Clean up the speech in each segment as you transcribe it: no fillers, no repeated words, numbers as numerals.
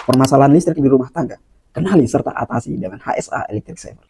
Permasalahan listrik di rumah tangga, kenali serta atasi dengan HSA Electric Saver.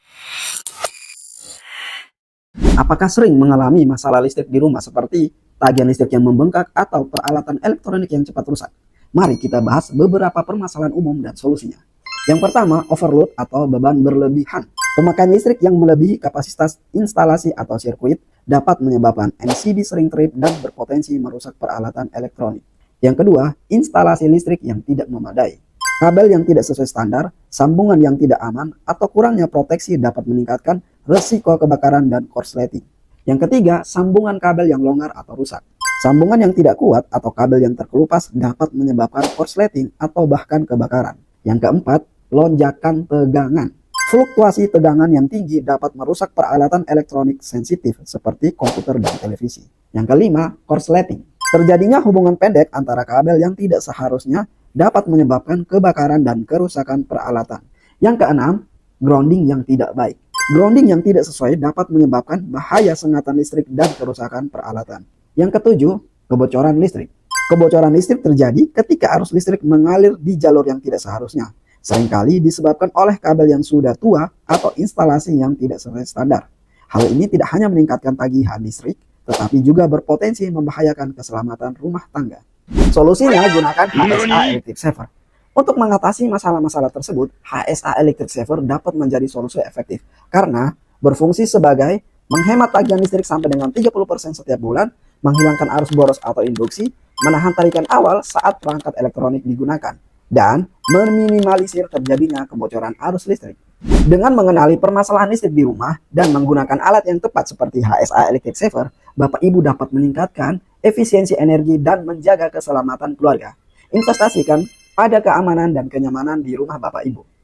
Apakah sering mengalami masalah listrik di rumah seperti tagihan listrik yang membengkak atau peralatan elektronik yang cepat rusak? Mari kita bahas beberapa permasalahan umum dan solusinya. Yang pertama, overload atau beban berlebihan. Pemakaian listrik yang melebihi kapasitas instalasi atau sirkuit dapat menyebabkan MCB sering trip dan berpotensi merusak peralatan elektronik. Yang kedua, instalasi listrik yang tidak memadai. Kabel yang tidak sesuai standar, sambungan yang tidak aman, atau kurangnya proteksi dapat meningkatkan resiko kebakaran dan korsleting. Yang ketiga, sambungan kabel yang longgar atau rusak. Sambungan yang tidak kuat atau kabel yang terkelupas dapat menyebabkan korsleting atau bahkan kebakaran. Yang keempat, lonjakan tegangan. Fluktuasi tegangan yang tinggi dapat merusak peralatan elektronik sensitif seperti komputer dan televisi. Yang kelima, korsleting. Terjadinya hubungan pendek antara kabel yang tidak seharusnya dapat menyebabkan kebakaran dan kerusakan peralatan. Yang keenam, grounding yang tidak baik. Grounding yang tidak sesuai dapat menyebabkan bahaya sengatan listrik dan kerusakan peralatan. Yang ketujuh, kebocoran listrik. Kebocoran listrik terjadi ketika arus listrik mengalir di jalur yang tidak seharusnya. Seringkali disebabkan oleh kabel yang sudah tua atau instalasi yang tidak sesuai standar. Hal ini tidak hanya meningkatkan tagihan listrik, tetapi juga berpotensi membahayakan keselamatan rumah tangga. Solusinya, gunakan HSA Electric Saver. Untuk mengatasi masalah-masalah tersebut, HSA Electric Saver dapat menjadi solusi efektif karena berfungsi sebagai menghemat tagihan listrik sampai dengan 30% setiap bulan, menghilangkan arus boros atau induksi, menahan tarikan awal saat perangkat elektronik digunakan, dan meminimalisir terjadinya kebocoran arus listrik. Dengan mengenali permasalahan listrik di rumah dan menggunakan alat yang tepat seperti HSA Electric Saver, Bapak Ibu dapat meningkatkan efisiensi energi dan menjaga keselamatan keluarga. Investasikan pada keamanan dan kenyamanan di rumah Bapak Ibu.